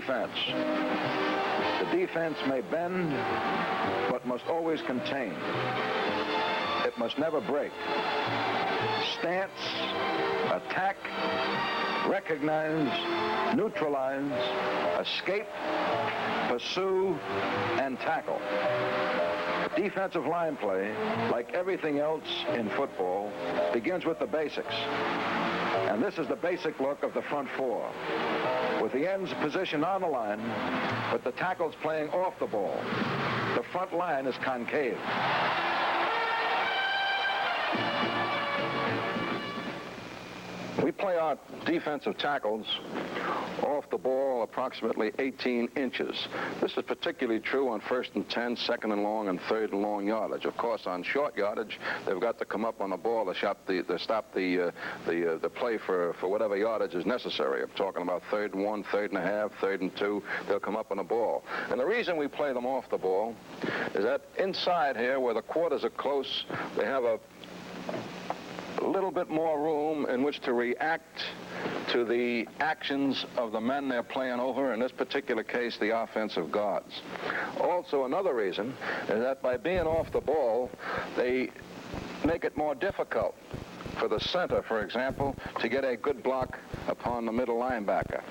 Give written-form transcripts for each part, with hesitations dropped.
defense. The defense may bend, but must always contain. It must never break. Stance, attack, recognize, neutralize, escape, pursue, and tackle. Defensive line play, like everything else in football, begins with the basics. And this is the basic look of the front four, with the ends positioned on the line, but the tackles playing off the ball. The front line is concave. We play our defensive tackles off the ball approximately 18 inches. This is particularly true on 1st and 10, 2nd and long, and 3rd and long yardage. Of course, on short yardage, they've got to come up on the ball to stop the play for whatever yardage is necessary. I'm talking about 3rd and 1, 3rd and a half, 3rd and 2. They'll come up on the ball. And the reason we play them off the ball is that inside here, where the quarters are close, they have a little bit more room in which to react to the actions of the men they're playing over, in this particular case, the offensive guards. Also, another reason is that by being off the ball, they make it more difficult for the center, for example, to get a good block upon the middle linebacker.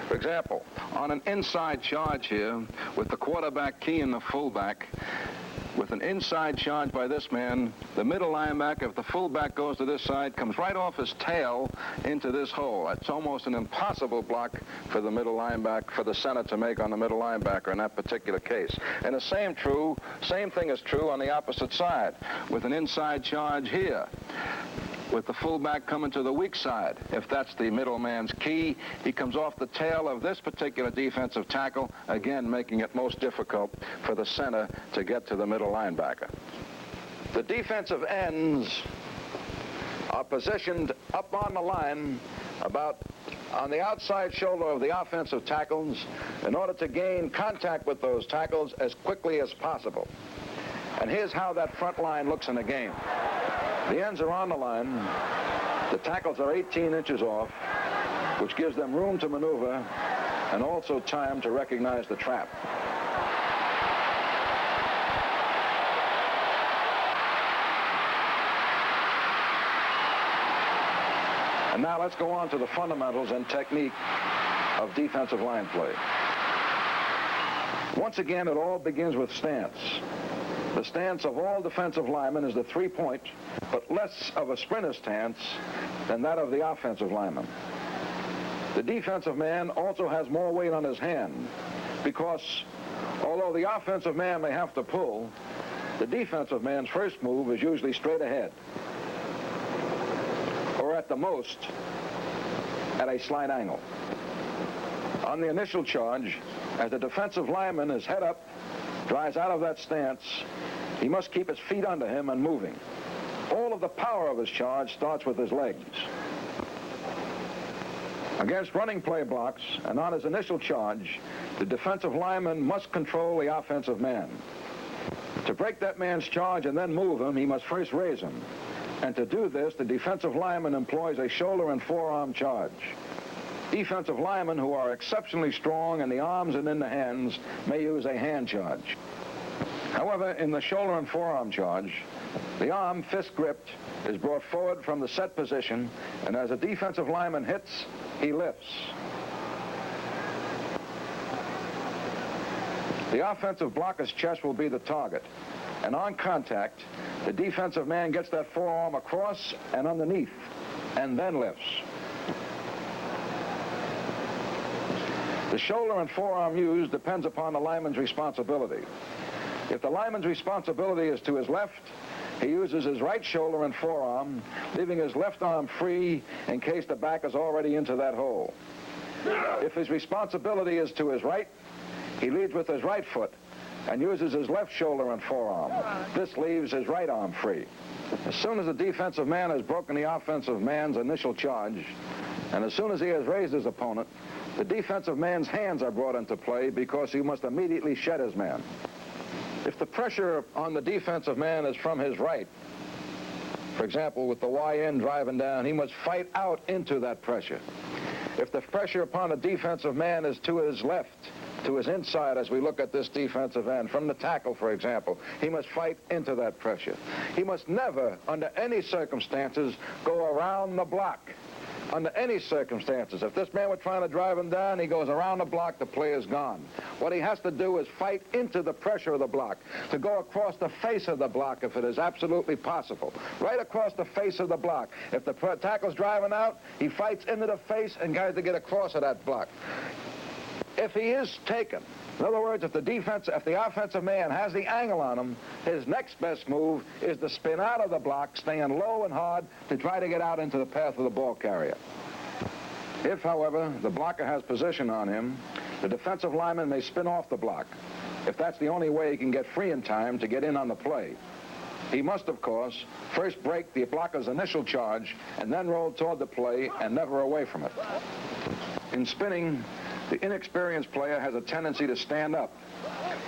For example, on an inside charge here, with the quarterback key and the fullback, with an inside charge by this man, the middle linebacker, if the fullback goes to this side, comes right off his tail into this hole. It's almost an impossible block for the middle linebacker, for the center to make on the middle linebacker in that particular case. And the same thing is true on the opposite side, with an inside charge here, with the fullback coming to the weak side. If that's the middleman's key, he comes off the tail of this particular defensive tackle, again making it most difficult for the center to get to the middle linebacker. The defensive ends are positioned up on the line, about on the outside shoulder of the offensive tackles, in order to gain contact with those tackles as quickly as possible. And here's how that front line looks in a game. The ends are on the line. The tackles are 18 inches off, which gives them room to maneuver and also time to recognize the trap. And now let's go on to the fundamentals and technique of defensive line play. Once again, it all begins with stance. The stance of all defensive linemen is the three-point, but less of a sprinter stance than that of the offensive lineman. The defensive man also has more weight on his hand, because although the offensive man may have to pull, the defensive man's first move is usually straight ahead, or at the most, at a slight angle. On the initial charge, as the defensive lineman is head up, drives out of that stance, he must keep his feet under him and moving. All of the power of his charge starts with his legs. Against running play blocks and on his initial charge, the defensive lineman must control the offensive man. To break that man's charge and then move him, he must first raise him. And to do this, the defensive lineman employs a shoulder and forearm charge. Defensive linemen who are exceptionally strong in the arms and in the hands may use a hand charge. However, in the shoulder and forearm charge, the arm, fist gripped, is brought forward from the set position, and as a defensive lineman hits, he lifts. The offensive blocker's chest will be the target, and on contact, the defensive man gets that forearm across and underneath, and then lifts. The shoulder and forearm used depends upon the lineman's responsibility. If the lineman's responsibility is to his left, he uses his right shoulder and forearm, leaving his left arm free in case the back is already into that hole. If his responsibility is to his right, he leads with his right foot and uses his left shoulder and forearm. This leaves his right arm free. As soon as the defensive man has broken the offensive man's initial charge, and as soon as he has raised his opponent, the defensive man's hands are brought into play because he must immediately shed his man. If the pressure on the defensive man is from his right, for example, with the Y end driving down, he must fight out into that pressure. If the pressure upon the defensive man is to his left, to his inside, as we look at this defensive end, from the tackle, for example, he must fight into that pressure. He must never, under any circumstances, go around the block. Under any circumstances. If this man were trying to drive him down, he goes around the block, the play is gone. What he has to do is fight into the pressure of the block, to go across the face of the block if it is absolutely possible. Right across the face of the block. If the tackle's driving out, he fights into the face and tries to get across of that block. If he is taken, in other words, if the offensive man has the angle on him, his next best move is to spin out of the block, staying low and hard to try to get out into the path of the ball carrier. If, however, the blocker has position on him, the defensive lineman may spin off the block, if that's the only way he can get free in time to get in on the play. He must, of course, first break the blocker's initial charge and then roll toward the play and never away from it. In spinning, the inexperienced player has a tendency to stand up.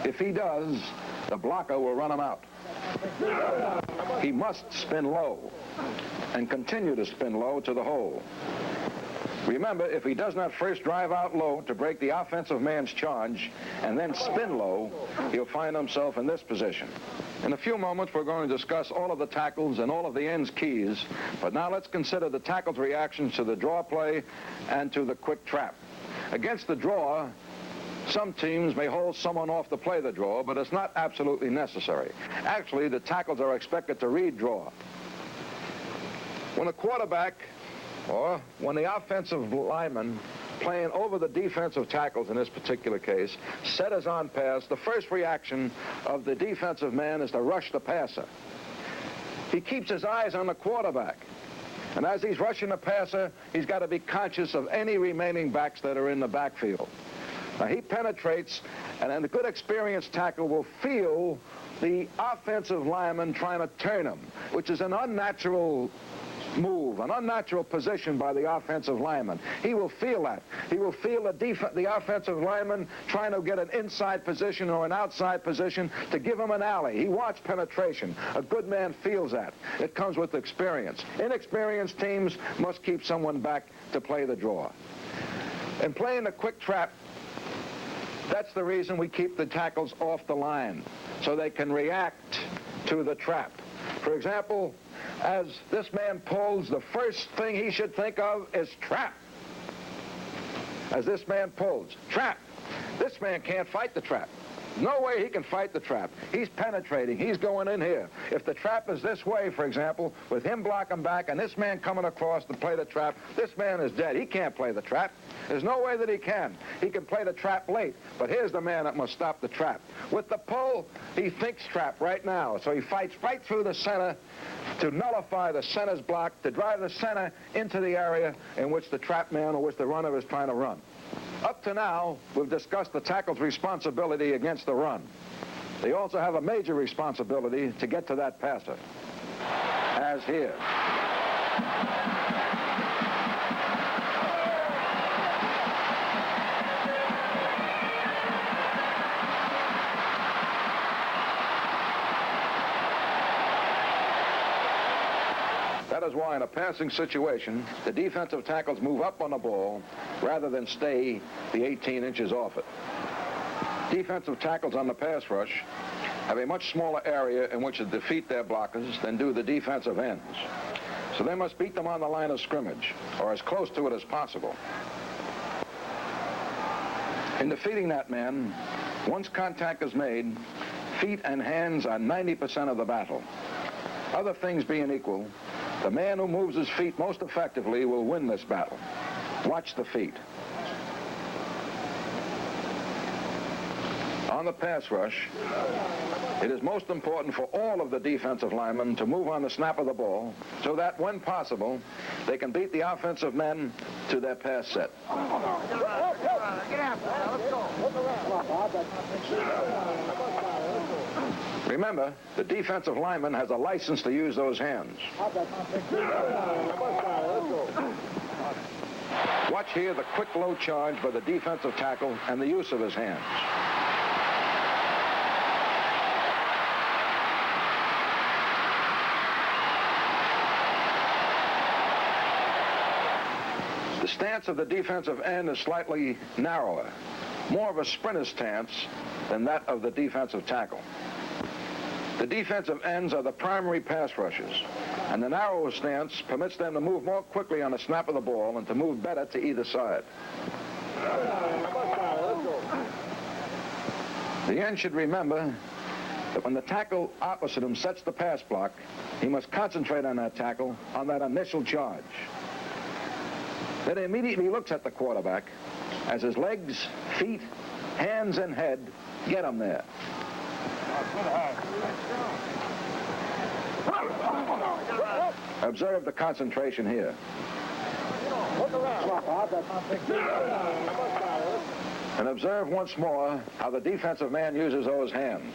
If he does, the blocker will run him out. He must spin low and continue to spin low to the hole. Remember, if he does not first drive out low to break the offensive man's charge and then spin low, he'll find himself in this position. In a few moments, we're going to discuss all of the tackles and all of the ends keys, but now let's consider the tackle's reactions to the draw play and to the quick trap. Against the draw, some teams may hold someone off to play the draw, but it's not absolutely necessary. Actually, the tackles are expected to read draw. When a quarterback, or when the offensive lineman playing over the defensive tackles in this particular case, set his on pass, the first reaction of the defensive man is to rush the passer. He keeps his eyes on the quarterback. And as he's rushing the passer, he's got to be conscious of any remaining backs that are in the backfield. Now, he penetrates, and then the good experienced tackle will feel the offensive lineman trying to turn him, which is an unnatural move, an unnatural position by the offensive lineman. He will feel that. He will feel the offensive lineman trying to get an inside position or an outside position to give him an alley. He wants penetration. A good man feels that. It comes with experience. Inexperienced teams must keep someone back to play the draw. In playing the quick trap, that's the reason we keep the tackles off the line, so they can react to the trap. For example, as this man pulls, the first thing he should think of is trap. As this man pulls, trap. This man can't fight the trap. No way he can fight the trap. He's penetrating. He's going in here. If the trap is this way, for example, with him blocking back and this man coming across to play the trap, this man is dead. He can't play the trap. There's no way that he can. He can play the trap late, but here's the man that must stop the trap. With the pull, he thinks trap right now, so he fights right through the center to nullify the center's block, to drive the center into the area in which the trap man or which the runner is trying to run. Up to now, we've discussed the tackle's responsibility against the run. They also have a major responsibility to get to that passer, as here. That is why in a passing situation, the defensive tackles move up on the ball rather than stay the 18 inches off it. Defensive tackles on the pass rush have a much smaller area in which to defeat their blockers than do the defensive ends. So they must beat them on the line of scrimmage, or as close to it as possible. In defeating that man, once contact is made, feet and hands are 90% of the battle. Other things being equal, the man who moves his feet most effectively will win this battle. Watch the feet. On the pass rush, it is most important for all of the defensive linemen to move on the snap of the ball so that, when possible, they can beat the offensive men to their pass set. Remember, the defensive lineman has a license to use those hands. Watch here the quick low charge by the defensive tackle and the use of his hands. The stance of the defensive end is slightly narrower, more of a sprinter stance than that of the defensive tackle. The defensive ends are the primary pass rushers, and the narrower stance permits them to move more quickly on the snap of the ball and to move better to either side. The end should remember that when the tackle opposite him sets the pass block, he must concentrate on that tackle, on that initial charge. Then he immediately looks at the quarterback as his legs, feet, hands, and head get him there. Observe the concentration here. And observe once more how the defensive man uses those hands.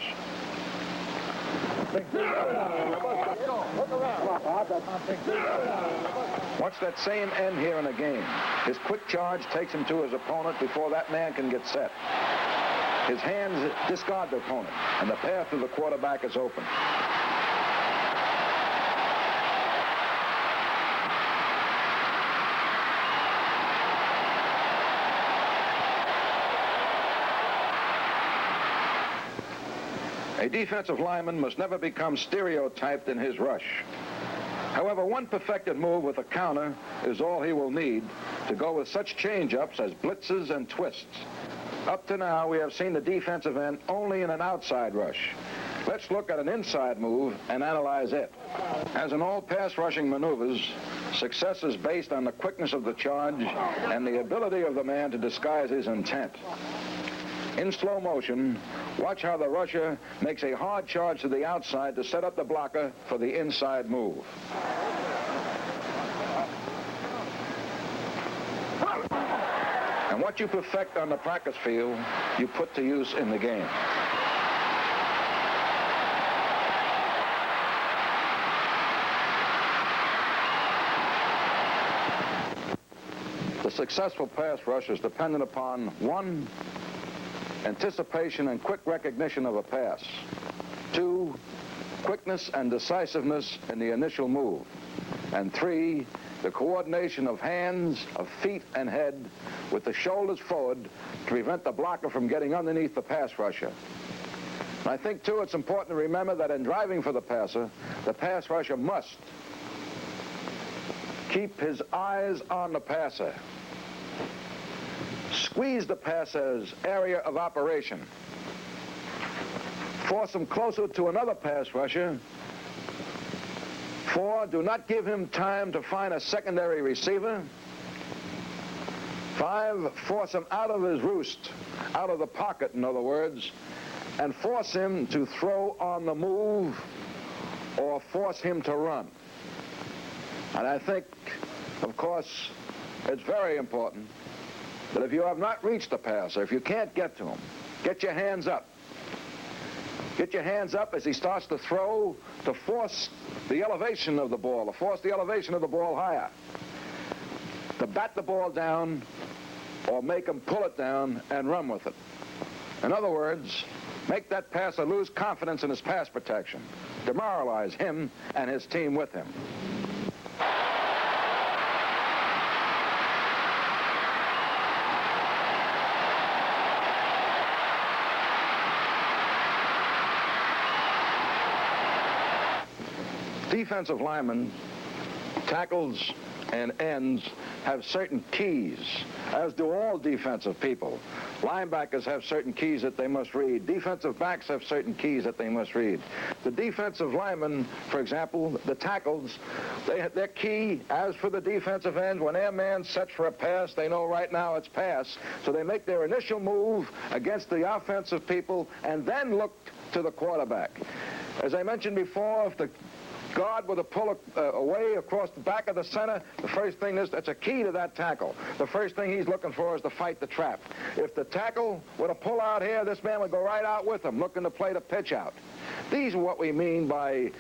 Watch that same end here in the game. His quick charge takes him to his opponent before that man can get set. His hands discard the opponent, and the path to the quarterback is open. A defensive lineman must never become stereotyped in his rush. However, one perfected move with a counter is all he will need to go with such change-ups as blitzes and twists. Up to now, we have seen the defensive end only in an outside rush. Let's look at an inside move and analyze it. As in all pass rushing maneuvers, success is based on the quickness of the charge and the ability of the man to disguise his intent. In slow motion, watch how the rusher makes a hard charge to the outside to set up the blocker for the inside move. And what you perfect on the practice field, you put to use in the game. The successful pass rush is dependent upon, 1, anticipation and quick recognition of a pass. 2, quickness and decisiveness in the initial move. And 3, the coordination of hands, of feet, and head with the shoulders forward to prevent the blocker from getting underneath the pass rusher. And I think, too, it's important to remember that in driving for the passer, the pass rusher must keep his eyes on the passer. Squeeze the passer's area of operation. Force him closer to another pass rusher. 4, do not give him time to find a secondary receiver. 5, force him out of his roost, out of the pocket, in other words, and force him to throw on the move or force him to run. And I think, of course, it's very important that if you have not reached the passer, if you can't get to him, get your hands up. Get your hands up as he starts to throw, to force the elevation of the ball, to force the elevation of the ball higher. To bat the ball down or make him pull it down and run with it. In other words, make that passer lose confidence in his pass protection. Demoralize him and his team with him. Defensive linemen, tackles, and ends have certain keys, as do all defensive people. Linebackers have certain keys that they must read. Defensive backs have certain keys that they must read. The defensive linemen, for example, the tackles, their key, as for the defensive end, when their man sets for a pass, they know right now it's pass. So they make their initial move against the offensive people and then look to the quarterback. As I mentioned before, if the guard with a pull away across the back of the center, the first thing is, that's a key to that tackle. The first thing he's looking for is to fight the trap. If the tackle were to pull out here, this man would go right out with him, looking to play the pitch out. These are what we mean by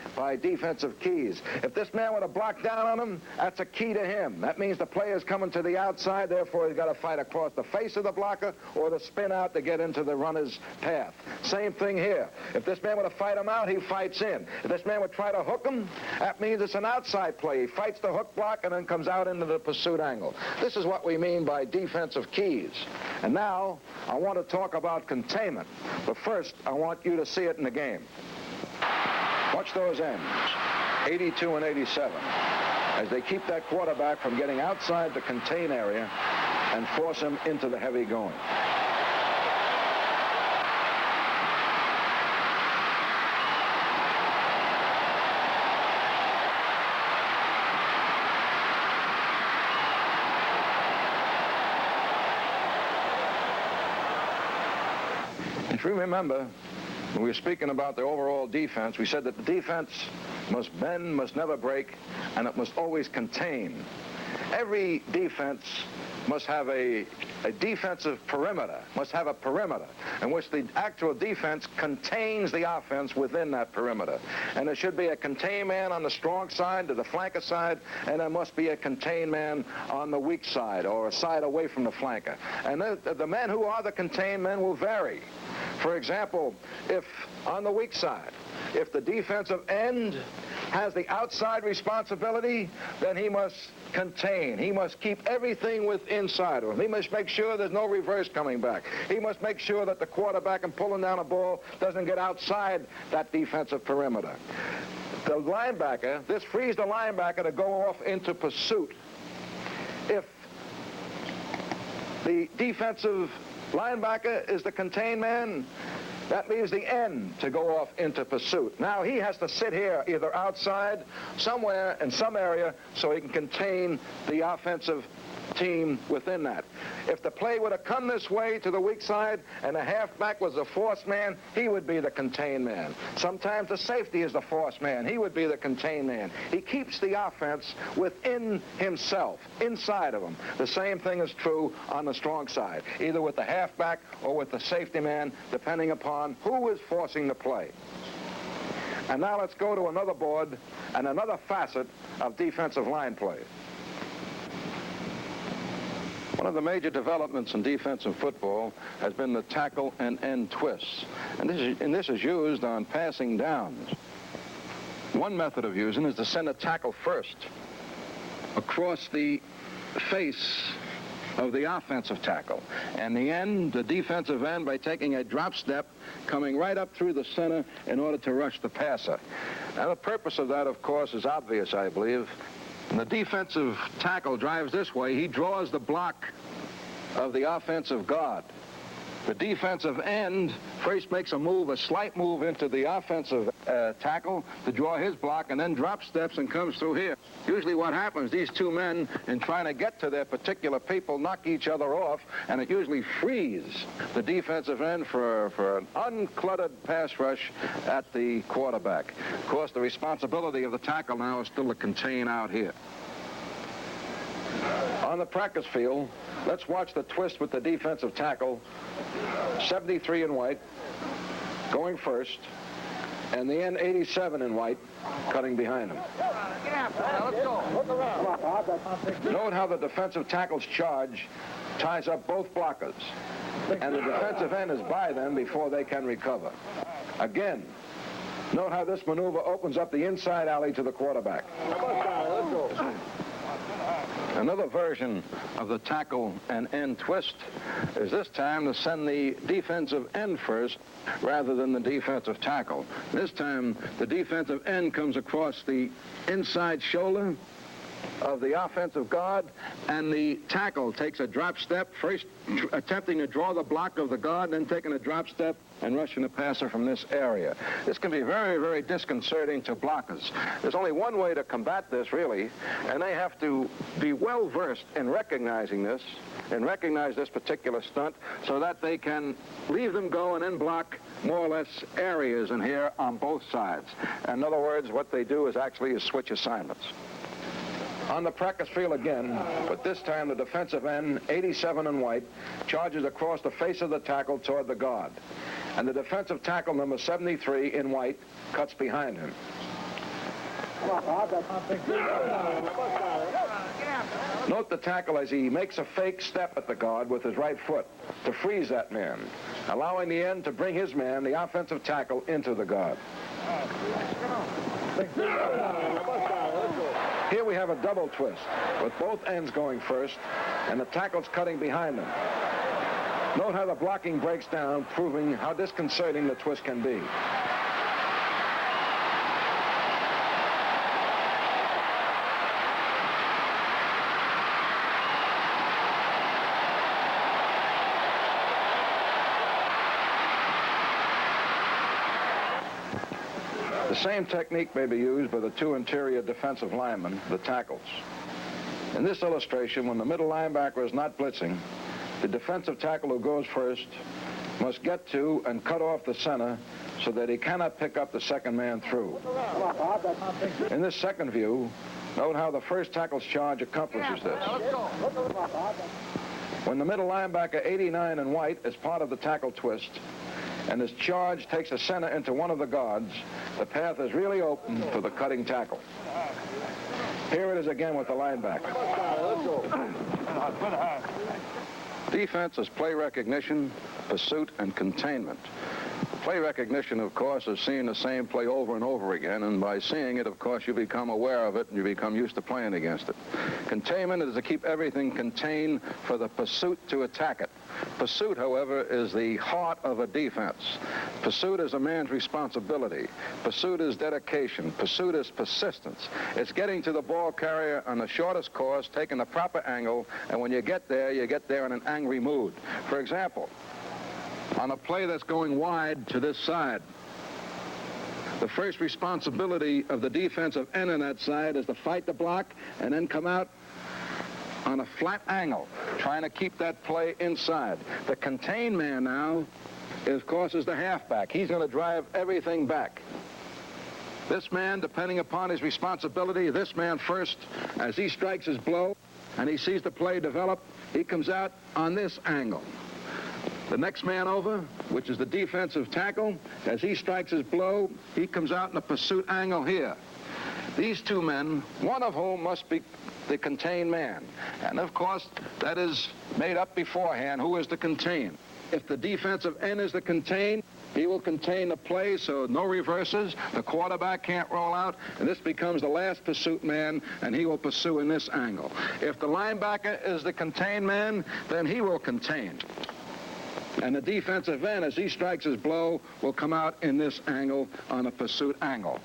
defensive keys. If this man were to block down on him, that's a key to him. That means the player's coming to the outside, therefore he's got to fight across the face of the blocker or to spin out to get into the runner's path. Same thing here. If this man were to fight him out, he fights in. If this man would try to hook him, in, that means it's an outside play. He fights the hook block and then comes out into the pursuit angle. This is what we mean by defensive keys. And now, I want to talk about containment. But first, I want you to see it in the game. Watch those ends, 82 and 87, as they keep that quarterback from getting outside the contain area and force him into the heavy going. If you remember, when we were speaking about the overall defense, we said that the defense must bend, must never break, and it must always contain. Every defense must have a defensive perimeter, must have a perimeter in which the actual defense contains the offense within that perimeter. And there should be a contain man on the strong side to the flanker side, and there must be a contain man on the weak side or a side away from the flanker. And the men who are the contain men will vary. For example, if on the weak side, if the defensive end has the outside responsibility, then he must contain. He must keep everything within inside of him. He must make sure there's no reverse coming back. He must make sure that the quarterback in pulling down a ball doesn't get outside that defensive perimeter. The linebacker, this frees the linebacker to go off into pursuit. If the defensive linebacker is the contain man, that leaves the end to go off into pursuit. Now he has to sit here either outside, somewhere in some area, so he can contain the offensive team within that. If the play would have come this way to the weak side and the halfback was the force man, he would be the contain man. Sometimes the safety is the force man. He would be the contain man. He keeps the offense within himself, inside of him. The same thing is true on the strong side, either with the halfback or with the safety man, depending upon who is forcing the play. And now let's go to another board and another facet of defensive line play. One of the major developments in defensive football has been the tackle and end twists. And this is used on passing downs. One method of using is to send a tackle first across the face of the offensive tackle. And the end, the defensive end, by taking a drop step, coming right up through the center in order to rush the passer. Now, the purpose of that, of course, is obvious, I believe. When the defensive tackle drives this way, he draws the block of the offensive guard. The defensive end first makes a move, a slight move into the offensive tackle to draw his block, and then drop steps and comes through here. Usually what happens, these two men, in trying to get to their particular people, knock each other off, and it usually frees the defensive end for an uncluttered pass rush at the quarterback. Of course, the responsibility of the tackle now is still to contain out here. On the practice field, let's watch the twist with the defensive tackle, 73 in white, going first, and the end 87 in white, cutting behind him. Note how the defensive tackle's charge ties up both blockers, and the defensive end is by them before they can recover. Again, note how this maneuver opens up the inside alley to the quarterback. Another version of the tackle and end twist is this time to send the defensive end first rather than the defensive tackle. This time, the defensive end comes across the inside shoulder of the offensive guard, and the tackle takes a drop step, first attempting to draw the block of the guard, then taking a drop step and rushing the passer from this area. This can be very, very disconcerting to blockers. There's only one way to combat this, really, and they have to be well versed in recognizing this and recognize this particular stunt so that they can leave them go and then block more or less areas in here on both sides. In other words, what they do is actually switch assignments. On the practice field again, but this time the defensive end, 87 in white, charges across the face of the tackle toward the guard. And the defensive tackle, number 73 in white, cuts behind him. Note the tackle as he makes a fake step at the guard with his right foot to freeze that man, allowing the end to bring his man, the offensive tackle, into the guard. Here we have a double twist, with both ends going first and the tackles cutting behind them. Note how the blocking breaks down, proving how disconcerting the twist can be. The same technique may be used by the two interior defensive linemen, the tackles. In this illustration, when the middle linebacker is not blitzing, the defensive tackle who goes first must get to and cut off the center so that he cannot pick up the second man through. In this second view, note how the first tackle's charge accomplishes this. When the middle linebacker, 89 in white, is part of the tackle twist, and his charge takes the center into one of the guards, the path is really open for the cutting tackle. Here it is again with the linebacker. Defense is play recognition, pursuit, and containment. Play recognition, of course, is seeing the same play over and over again, and by seeing it, of course, you become aware of it and you become used to playing against it. Containment is to keep everything contained for the pursuit to attack it. Pursuit, however, is the heart of a defense. Pursuit is a man's responsibility. Pursuit is dedication. Pursuit is persistence. It's getting to the ball carrier on the shortest course, taking the proper angle, and when you get there in an angry mood. For example, on a play that's going wide to this side, the first responsibility of the defensive end on that side is to fight the block and then come out on a flat angle, trying to keep that play inside. The contained man now, of course, is the halfback. He's going to drive everything back. This man, depending upon his responsibility, this man first, as he strikes his blow and he sees the play develop, he comes out on this angle. The next man over, which is the defensive tackle, as he strikes his blow, he comes out in a pursuit angle here. These two men, one of whom must be the contained man. And of course, that is made up beforehand, who is the contained. If the defensive end is the contained, he will contain the play so no reverses, the quarterback can't roll out, and this becomes the last pursuit man, and he will pursue in this angle. If the linebacker is the contained man, then he will contain. And the defensive end, as he strikes his blow, will come out in this angle on a pursuit angle.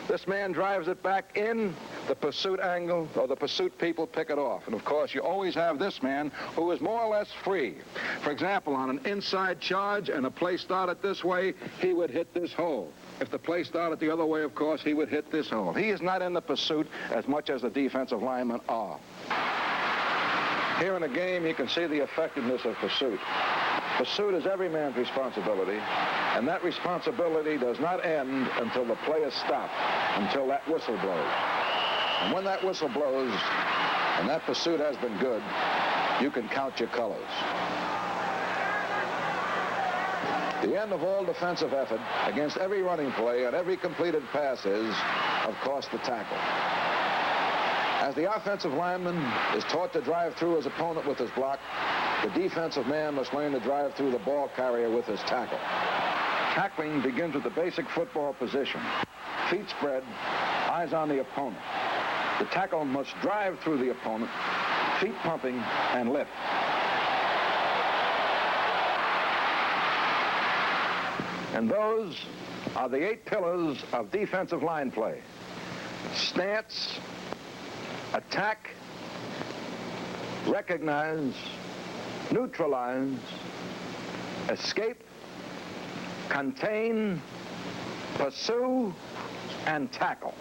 This man drives it back in the pursuit angle, or the pursuit people pick it off. And of course, you always have this man who is more or less free. For example, on an inside charge and a play started this way, he would hit this hole. If the play started the other way, of course, he would hit this hole. He is not in the pursuit as much as the defensive linemen are. Here in the game, you can see the effectiveness of pursuit. Pursuit is every man's responsibility, and that responsibility does not end until the play is stopped, until that whistle blows. And when that whistle blows, and that pursuit has been good, you can count your colors. The end of all defensive effort against every running play and every completed pass is, of course, the tackle. As the offensive lineman is taught to drive through his opponent with his block, the defensive man must learn to drive through the ball carrier with his tackle. Tackling begins with the basic football position. Feet spread, eyes on the opponent. The tackle must drive through the opponent, feet pumping, and lift. And those are the 8 pillars of defensive line play. Stance, attack, recognize, neutralize, escape, contain, pursue, and tackle.